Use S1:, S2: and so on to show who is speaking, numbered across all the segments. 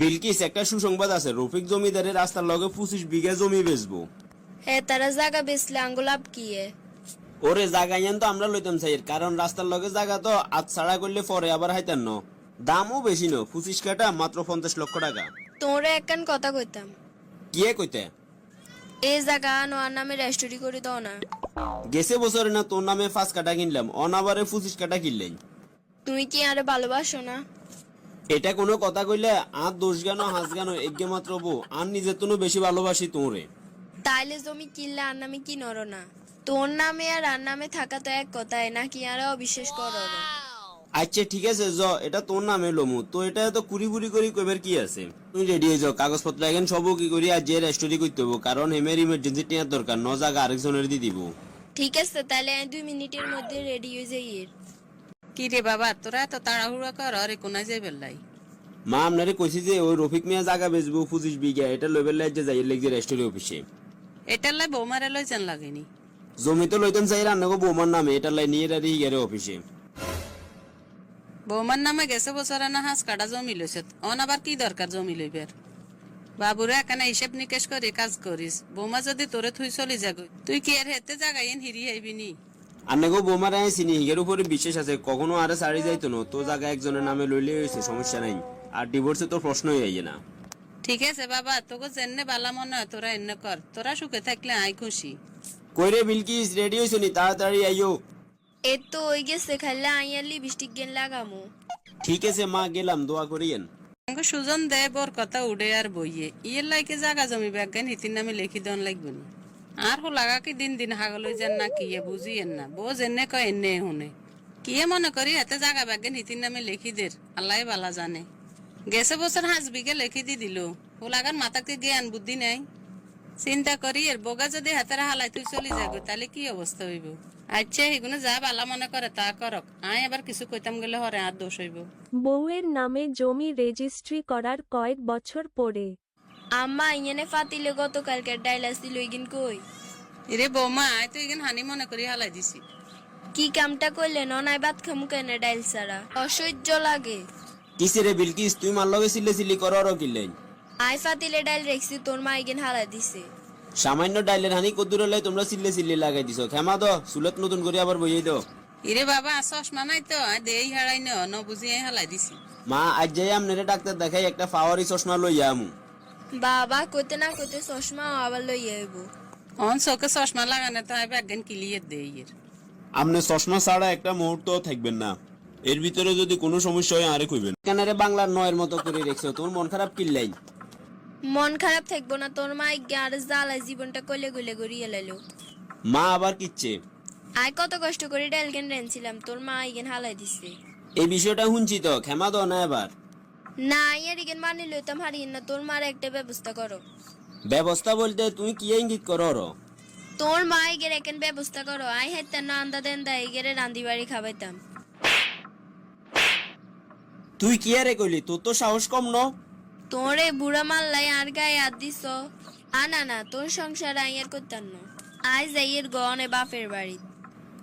S1: বিলকিস, একটা সুসংবাদ আছে। রফিক জমিদারের রাস্তার লগে 25 বিঘা জমি বেচবো।
S2: হ্যাঁ, তারা জায়গা বেচলে আঙ্গুলাপ কি
S1: ওরে জায়গা ইয়ান তো আমরা লইতাম চাই, কারণ রাস্তার লগে জায়গা তো আজ ছাড়া করলে পরে আবার হাইতান ন। দামও বেশি ন, 25 কাটা মাত্র 50 লক্ষ টাকা।
S2: তোরে একখান কথা কইতাম।
S1: কিয়ে কইতে?
S2: এই জায়গা নোয়ার নামে রেস্টোরি করে দাও না।
S1: গেছে বছরে না তোর নামে 5 কাটা কিনলাম, অনাবারে 25 কাটা কিনলেন।
S2: তুমি কি আরে ভালোবাসো না?
S1: এটা কোনো কথা কইলে আর দোষ গান হাস গান এগে মাত্র বউ, আর নিজের তো বেশি ভালোবাসি তোরে।
S2: তাইলে জমি কিনলে আর নামে কি নরো না? তোর নামে আর আর নামে থাকা তো এক কথাই নাকি আর অবিশ্বাস করো না?
S1: আচ্ছা ঠিক আছে, এটা তোর নামে লমু তো, এটা তো কুড়ি বুড়ি করি কইবার কি আছে। তুমি রেডি হয়ে যাও, কাগজপত্র এখন সব কি করি আর যে রেস্টোরি করতে হবো, কারণ হেমের ইমার্জেন্সি টিয়ার দরকার, ন জায়গা আরেকজনের দিয়ে দিব।
S2: ঠিক আছে, তাহলে আমি 2 মিনিটের মধ্যে রেডি হয়ে যাই।
S3: কি রে বাবা, তোরা এত তাড়াহুড়া কর, আরে কোনায় যাই বেলাই?
S1: মা আপনারে কইছি যে ওই রফিক মিয়া জায়গা বেচবো 25 বিঘা, এটা লইবার লাগে যাই লাগছে রেস্টোরি অফিসে।
S3: এটার লাই বৌমারে লই যান লাগেনি?
S1: জমি তো লইতেন চাই রান্নাগো বৌমার নামে, এটা লাই নিয়ে রাখি গেরে অফিসে।
S3: বৌমার নামে গেছে বছরে না হাঁস কাটা জমি লইছে, অন আবার কি দরকার জমি লইবার? বাবুরে এখানে হিসেব নিকেশ করে কাজ করিস। বৌমা যদি তোরে থুই চলি যাগো, তুই কি আর হেতে জাগাইন হিরি আইবি নি?
S1: আন্নাগো বৌমার চিনি, হিগের উপরে বিশ্বাস আছে, কখনো আরে সারি যাইতো না। তো জায়গা একজনের নামে লইলে হয়েছে, সমস্যা নাই। আর ডিভোর্সে তোর প্রশ্নই আইয়ে না।
S3: ঠিক আছে বাবা, তোকে যেনে বালা মনে হয় তোরা এনে কর, তোরা সুখে থাকলে আই খুশি।
S1: কইরে বিলকিস, রেডি হইছো নি? তাড়াতাড়ি আইও।
S2: এ তো ওই গেছে, খাইলে আইয়ালি বৃষ্টি গেন লাগামো।
S1: ঠিক আছে মা, গেলাম, দোয়া করিয়েন।
S3: আমাকে সুজন দে বর কথা উড়ে আর বইয়ে ইয়ের লাইকে জাগা জমি ব্যাজ্ঞান হিতির নামে লিখি দন লাগবে না। আর হো লাগা কি দিন দিন হাগলই যান না কি বুঝিয়েন না, বোঝ এনে কয় এনে শুনে কি মনে করি এতে জাগা ব্যাজ্ঞান হিতির নামে লিখি দের, আল্লাহ বালা জানে। গেছে বছর 5 বিঘা লিখি দি দিল, ও লাগার মাথাকে জ্ঞান বুদ্ধি নাই। চিন্তা করি এর বগা যদি হাতের হালাই তুই চলি যাগো, তাহলে কি অবস্থা হইব? আচ্ছা সেগুলো যা বালা মনে করে তা করক, আয় আবার কিছু কইতাম গেলে হরে আর দোষ হইব।
S4: বউয়ের নামে জমি রেজিস্ট্রি করার কয়েক বছর পরে
S2: আম্মা ইয়েনে ফাতিলে গতকালকে ডাইলাস দিল ইগিন কই?
S3: এরে বৌমা, আয় তো এখানে হানি মনে করি হালাই দিছি।
S2: কি কামটা করলেন? অনাই ভাত খামু কেন ডাইল ছাড়া? অসহ্য লাগে।
S1: কিসে রে বিলকিস, তুই মার লগে সিলে সিলি করো আর কিনলেন?
S2: আই ফাতিলে ডাইল রেখছি, তোর মা ইগিন হারা দিছে।
S1: সামান্য ডাইলের হানি কদুরে লাই তোমরা সিলে সিলে লাগাই দিছো। ক্ষমা দো, সুলত নতুন করে আবার বইয়ে দাও।
S3: এরে বাবা, চশমা নাই তো দেই হারাই ন বুঝি হালাই দিছি।
S1: মা আজ যাই আপনারে ডাক্তার দেখাই একটা পাওয়ারি চশমা লইয়া আমু।
S2: বাবা কইতে না কইতে চশমা আবার লইয়া আইব।
S3: অন চোখে চশমা লাগানো তো আই একদিন ক্লিয়ার দেই এর।
S1: আপনি চশমা ছাড়া একটা মুহূর্ত থাকবেন না। এর ভিতরে যদি কোনো সমস্যা হয় আরে কইবেন। কেন রে বাংলার নয়ের মতো করে রেখছো? তোর মন খারাপ কিল্লাই?
S2: মন খারাপ থাকবো না? তোর মা ইগে আর জ্বালাই জীবনটা কলে গলে গড়িয়ে লাইলো।
S1: মা আবার কিচ্ছে?
S2: আই কত কষ্ট করে ডাইল কেন রেনছিলাম, তোর মা ইগেন হালাই দিছে।
S1: এই বিষয়টা শুনছি তো, ক্ষমা দাও না এবার।
S2: না ইয়ার ইগেন মানি লইতাম হারিয়ে না, তোর মার একটা ব্যবস্থা করো।
S1: ব্যবস্থা বলতে তুমি কি ইঙ্গিত করো?
S2: তোর মা ইগের এখন ব্যবস্থা করো। আই হেতেন না আন্দা দেন দা ইগেরে রান্দি বাড়ি খাবাইতাম।
S1: তুই কি আরে কইলি? তোর তো সাহস কম ন?
S2: তোরে বুড়া মাল্লাই আর গায়ে হাত দিস? না না, তোর সংসার আইয়ার করতাম না। আই যাইয়ের গনে বাপের বাড়ি।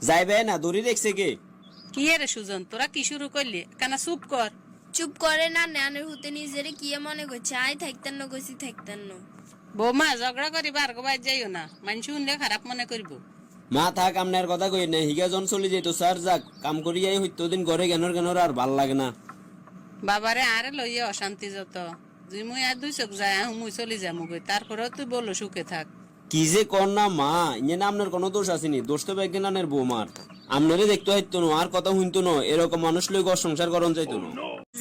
S1: যাইবে না, দড়ি দেখছে কে?
S3: কি রে সুজন, তোরা কি শুরু করলি? কেন চুপ কর।
S2: চুপ করে না, নানের হুতে নিজেরে কি মনে করছে? আই থাকতেন না, গছি থাকতেন না।
S3: বৌমা ঝগড়া করি বার গোবাই যাইও না, মানুষ শুনলে খারাপ মনে করবো।
S1: মা থাক, আপনার কথা কই না। হিগা জন চলে যেত স্যার, যাক কাম করিয়াই হইতো দিন ঘরে গেনর আর ভাল লাগে না।
S3: বাবারে আরে লইয়া অশান্তি যত, তুই মুই আর 2 চোখ যায় মুই চলি যামু গই, তারপরেও তুই বলো সুখে থাক।
S1: কি যে কর না মা, ইয়ে না আপনার কোনো দোষ আসেনি, দোষ তো বেগেনানের বৌমার। আপনারে দেখতে হইতো না, আর কথা শুনতো না, এরকম মানুষ লই ঘর সংসার করন চাইতো না।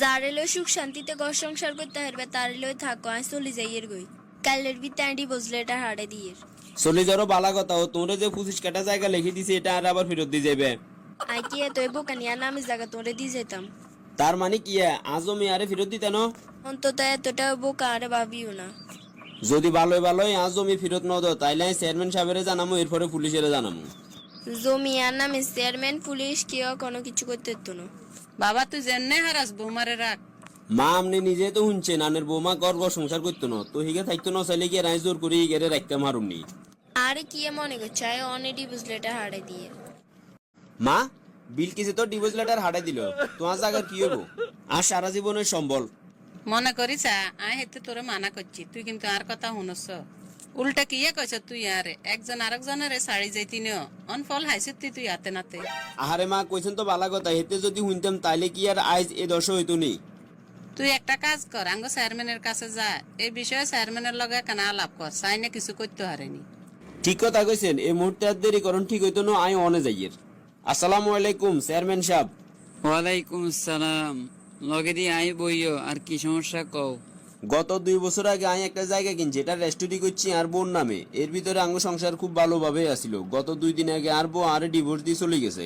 S2: যারে লই সুখ শান্তিতে ঘর সংসার করতে হারবে তারে লই থাকো। আই চলি যাইয়ের গই, কালের বিতাঁডি বজলে এটা হাড়ে দিয়ে।
S1: চলে যারও বালা কথা, ও তোমরা যে 25 কাটা জায়গা লিখে দিছে এটা আর আবার ফেরত দিয়ে যাবে।
S2: আই কি এত বোকানিয়া নামে জায়গা তোরে দিয়ে যেতাম?
S1: তার মানে কি আজও আমি আরে ফেরত দিতে না?
S2: অন্তত এতটা বোকা আরে ভাবিও না।
S1: যদি ভালোই ভালোই আজ জমি ফেরত ন দাও, তাইলে আমি চেয়ারম্যান সাহেবের জানামো, এরপরে পুলিশের জানামো।
S2: জমি আর নামে চেয়ারম্যান পুলিশ কেউ কোনো কিছু করতে হতো না।
S3: বাবা তুই জেনে হারাস, বৌমারে রাখ।
S1: মা আপনি নিজে তো শুনছেন, আনের বৌমা গর্ব সংসার করতো না, তো হিগে থাকতো না, চাইলে গিয়ে রাইজ জোর করে হিগেরে রাখতে মারুমনি।
S2: আরে কি মনে করছে? আই অনেডি বুঝলে এটা হাড়ে দিয়ে।
S1: মা বিল কিছু তো ডিভোর্স লেটার হারাই দিল, তোমার জায়গার কি হবো? আর সারা জীবনের সম্বল।
S3: মনে করিস আয় হেতে তোরে মানা করছি, তুই কিন্তু আর কথা শুনছ। উল্টা কিয়ে কইছ তুই আরে একজন আরেকজনের ছাড়ি যাইতি ন অন ফল হাইছিস তুই হাতে নাতে।
S1: আহারে মা কইছেন তো বালা কথা, হেতে যদি শুনতাম তাইলে কি আর আজ এ দশ হইতো নি।
S3: তুই একটা কাজ কর, আঙ্গ চেয়ারম্যানের কাছে যা, এই বিষয়ে চেয়ারম্যানের লগে কেনা আলাপ কর, চাই না কিছু করতে হারেনি।
S1: ঠিক কথা কইছেন, এই মুহূর্তে আর দেরি করুন ঠিক হইতো না, আই অনে যাইয়ের। আসসালামু আলাইকুম চেয়ারম্যান সাহেব।
S5: ওয়ালাইকুম আসসালাম। লগে দিয়ে আই বইও, আর কি সমস্যা কও?
S1: গত 2 বছর আগে আমি একটা জায়গা কিনছি, এটা রেস্টুরি করছি আর বোন নামে। এর ভিতরে আঙ্গ সংসার খুব ভালোভাবে আসিল। গত 2 দিন আগে আর বউ আর ডিভোর্স দিয়ে চলে গেছে,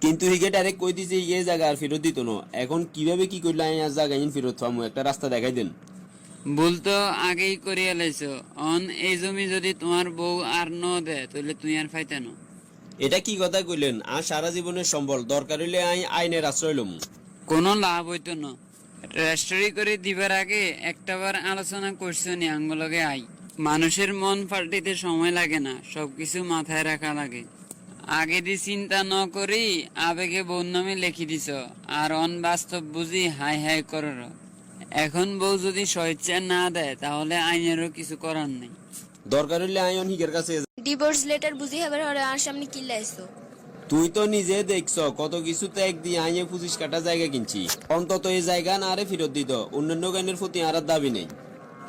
S1: কিন্তু হিগে ডাইরেক্ট কই দিছে এই জায়গা আর ফেরত দিত না। এখন কিভাবে কি করলে আমি আর জায়গা ফেরত পাবো, একটা রাস্তা দেখাই দেন।
S5: ভুল তো আগেই করিয়া লাইছো। অন এই জমি যদি তোমার বউ আর ন দে তাহলে তুই আর ফাইতে না।
S1: এটা কি কথা কইলেন? আর সারা জীবনের সম্বল, দরকার হইলে আমি আইনের আশ্রয় লম।
S5: কোনো লাভ হইতো না। রেস্টারি করে দিবার আগে একটাবার আলোচনা করছো নি আঙ্গলগে আই। মানুষের মন পাল্টিতে সময় লাগে না, সবকিছু মাথায় রাখা লাগে। আগে দি চিন্তা ন করি আবেগে বউ নামে লিখি দিছ, আর অন বাস্তব বুঝি হাই হাই করর। এখন বউ যদি স্বেচ্ছা না দেয় তাহলে আইনেরও কিছু করার নেই।
S1: দরকার হইলে আমি হিগের কাছে।
S2: ডিভোর্স লেটার বুঝি হবার হরে আর সামনে কি লাইছো?
S1: তুই তো নিজে দেখছ কত কিছু ত্যাগ দিয়ে আইনে 25 কাটা জায়গা কিনছি। অন্তত এই জায়গা না আরে ফেরত দিত, অন্যান্য গানের প্রতি আর দাবি নেই।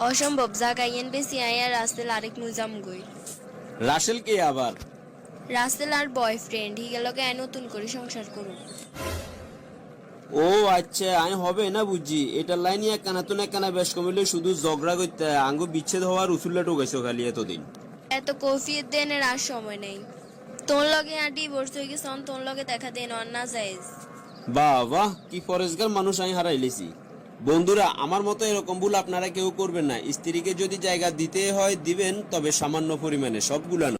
S2: অসম্ভব, জাগাইয়েন বেশি আয় আর রাস্তেল আরেক মুজাম গই।
S1: রাসেল কে আবার?
S2: রাস্তেল আর বয়ফ্রেন্ড হিগেলকে নতুন করে সংসার করুন।
S1: ও আচ্ছা, আমি হবে না বুঝছি। এটা লাইন একখানা তো একখানা বেশ কমিলে শুধু ঝগড়া করতে আঙ্গু বিচ্ছেদ হওয়ার উসুল্লা টোকাইছো খালি এতদিন।
S2: এত কফিয়ত দেনের আর সময় নেই। তোর লগে আর ডিভোর্স হয়ে গেছে, তোর লগে দেখা দেন আর না যাইজ।
S1: বাহ বাহ, কি ফরেজগার মানুষ আমি হারাইলেছি। বন্ধুরা, আমার মতো এরকম ভুল আপনারা কেউ করবেন না। স্ত্রীকে যদি জায়গা দিতে হয় দিবেন, তবে সামান্য পরিমাণে, সবগুলা নয়।